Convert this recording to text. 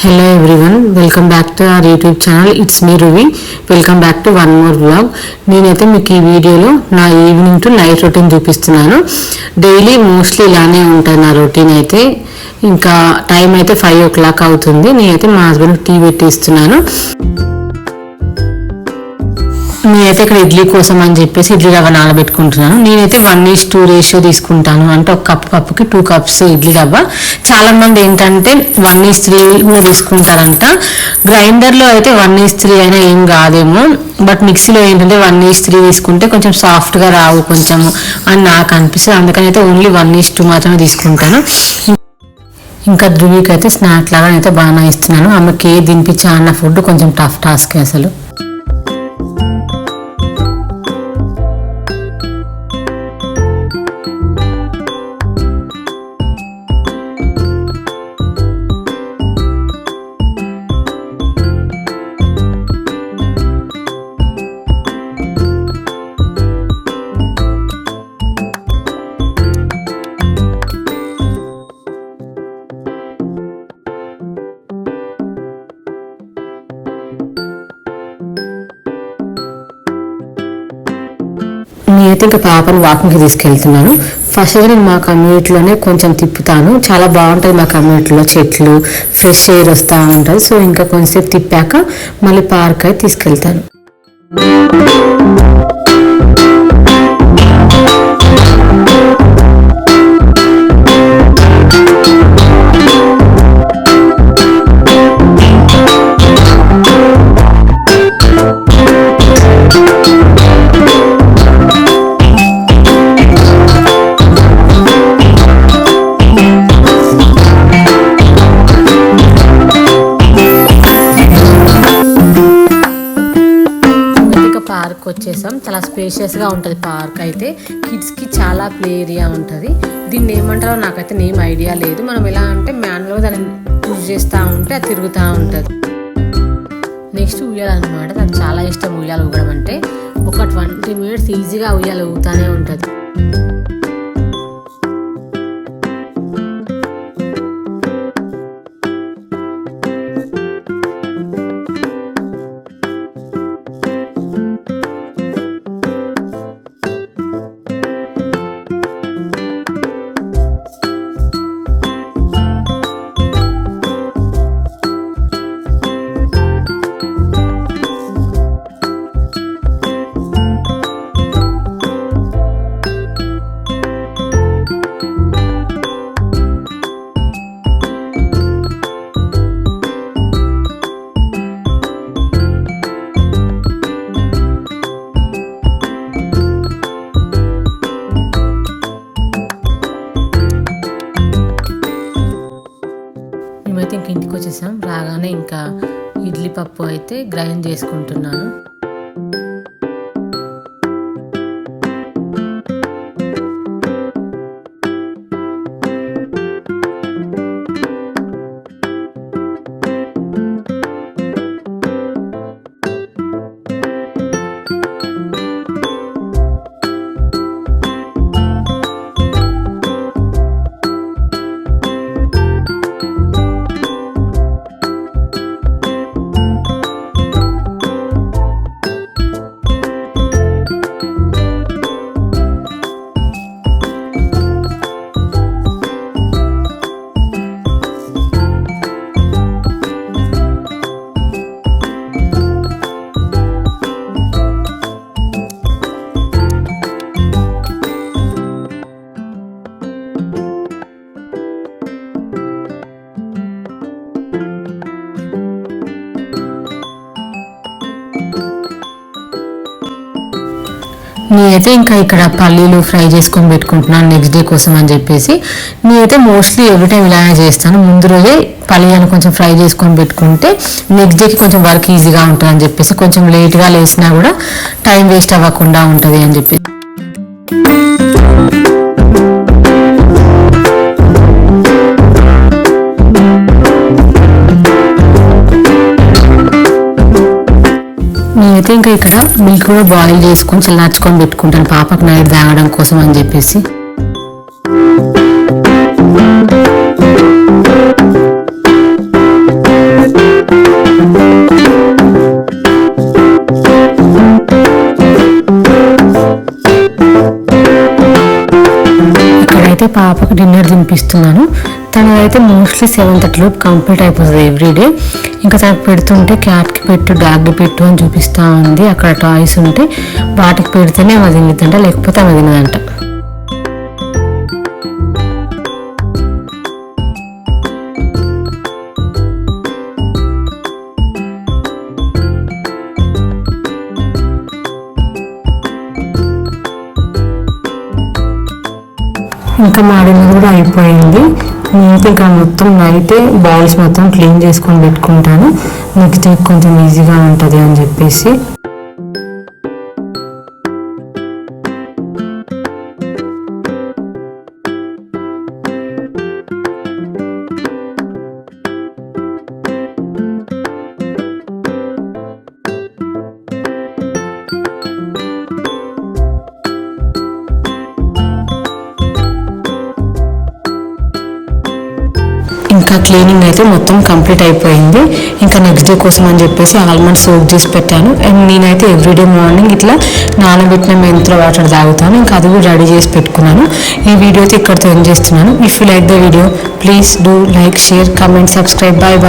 Hello everyone, welcome back to our YouTube channel. It's me Ruvi. Welcome back to one more vlog. నేనైతే మీకు ఈ వీడియోలో నా evening to night routine చూపిస్తున్నాను. Daily mostly ఇలానే ఉంటుంది నా రొటీన్ అయితే. ఇంకా టైం అయితే 5 o'clock అవుతుంది. నేనైతే మా హస్బెండ్కి టీ పెట్టి ఇస్తున్నాను. నేనైతే ఇక్కడ ఇడ్లీ కోసం అని చెప్పేసి ఇడ్లీ రవ్వ నానబెట్టుకుంటున్నాను. నేనైతే 1:2 రేషియో తీసుకుంటాను. అంటే ఒక కప్పుకి 2 cups ఇడ్లీ రవ్వ. చాలా మంది ఏంటంటే 1:3 కూడా తీసుకుంటారంట. గ్రైండర్లో అయితే 1:3 అయినా ఏం కాదేమో, బట్ మిక్సీలో ఏంటంటే 1:3 తీసుకుంటే కొంచెం సాఫ్ట్గా రావు కొంచెము అని నాకు అనిపిస్తుంది. అందుకని అయితే ఓన్లీ 1:2 మాత్రమే తీసుకుంటాను. ఇంకా ధృవికి అయితే స్నాక్ లాగా అయితే బాగా ఇస్తున్నాను. ఆమెకి తినిపించా అన్న ఫుడ్ కొంచెం టఫ్ టాస్క్ అసలు. నేనైతే ఇంకా పాపను వాకింగ్కి తీసుకెళ్తున్నాను. ఫస్ట్ అయితే నేను మా కమ్యూనిటీలోనే కొంచెం తిప్పుతాను. చాలా బాగుంటుంది మా కమ్యూనిటీలో, చెట్లు, ఫ్రెష్ ఎయిర్ వస్తూ ఉంటుంది. సో ఇంకా కొంచెంసేపు తిప్పాక మళ్ళీ పార్క్ అయితే తీసుకెళ్తాను. పార్క్ వచ్చేసాం. చాలా స్పేషియస్గా ఉంటుంది పార్క్ అయితే. కిడ్స్కి చాలా ప్లే ఏరియా ఉంటుంది. దీన్ని ఏమంటారో నాకైతే నేమ్ ఐడియా లేదు. మనం ఎలా అంటే మాన్యువల్గా దాన్ని పుష్ చేస్తూ ఉంటే అది తిరుగుతూ ఉంటుంది. నెక్స్ట్ ఉయ్యాల అనమాట. నాకు చాలా ఇష్టం ఉయ్యాలు ఊగడం అంటే. ఒక 20 minutes ఈజీగా ఉయ్యాలు ఊగుతూనే ఉంటుంది. మేమైతే ఇంక ఇంటికి వచ్చేసాం. రాగానే ఇంకా ఇడ్లీ పప్పు అయితే గ్రైండ్ చేసుకుంటున్నాను. నేనైతే ఇంకా ఇక్కడ పల్లీలు ఫ్రై చేసుకొని పెట్టుకుంటున్నాను నెక్స్ట్ డే కోసం అని చెప్పేసి. నేనైతే మోస్ట్లీ ఎవ్రీ టైం ఇలానే చేస్తాను. ముందు రోజే పల్లీలను కొంచెం ఫ్రై చేసుకొని పెట్టుకుంటే నెక్స్ట్ డేకి కొంచెం వర్క్ ఈజీగా ఉంటుంది అని చెప్పేసి, కొంచెం లేట్గా లేసినా కూడా టైం వేస్ట్ అవ్వకుండా ఉంటుంది అని చెప్పేసి. నేనైతే ఇంకా ఇక్కడ మిల్క్ కూడా బాయిల్ చేసుకొని చల్లార్చుకొని పెట్టుకుంటాను పాపకు నైట్ తాగడం కోసం అని చెప్పేసి. అయితే పాపకి డిన్నర్ తినిపిస్తున్నాను. తనదైతే మోస్ట్లీ 7:30 లోపు కంప్లీట్ అయిపోతుంది ఎవ్రీడే. ఇంకా తనకు పెడుతుంటే క్యాట్కి పెట్టు, డాగ్కి పెట్టు అని చూపిస్తూ ఉంది. అక్కడ టాయ్స్ ఉంటే వాటికి పెడితేనే ఆమె తింటుందంట, లేకపోతే ఆమె తినదంట. ఇంకా మా డిన్నర్ కూడా అయిపోయింది. నేనైతే ఇంకా మొత్తం నైటే బౌల్స్ మొత్తం క్లీన్ చేసుకొని పెట్టుకుంటాను, నెక్స్ట్ వీక్ కొంచెం ఈజీగా ఉంటుంది అని చెప్పేసి. ఇంకా క్లీనింగ్ అయితే మొత్తం కంప్లీట్ అయిపోయింది. ఇంకా నెక్స్ట్ డే కోసం అని చెప్పేసి ఆల్మండ్స్ సోక్ చేసి పెట్టాను. అండ్ నేనైతే ఎవ్రీడే మార్నింగ్ ఇట్లా నానబెట్టిన మెంతుల వాటర్ తాగుతాను. ఇంకా అది కూడా రెడీ చేసి పెట్టుకున్నాను. ఈ వీడియో అయితే ఇక్కడితో ఎండ్ చేస్తున్నాను. If you like the video please do like, share, comment, subscribe. Bye bye.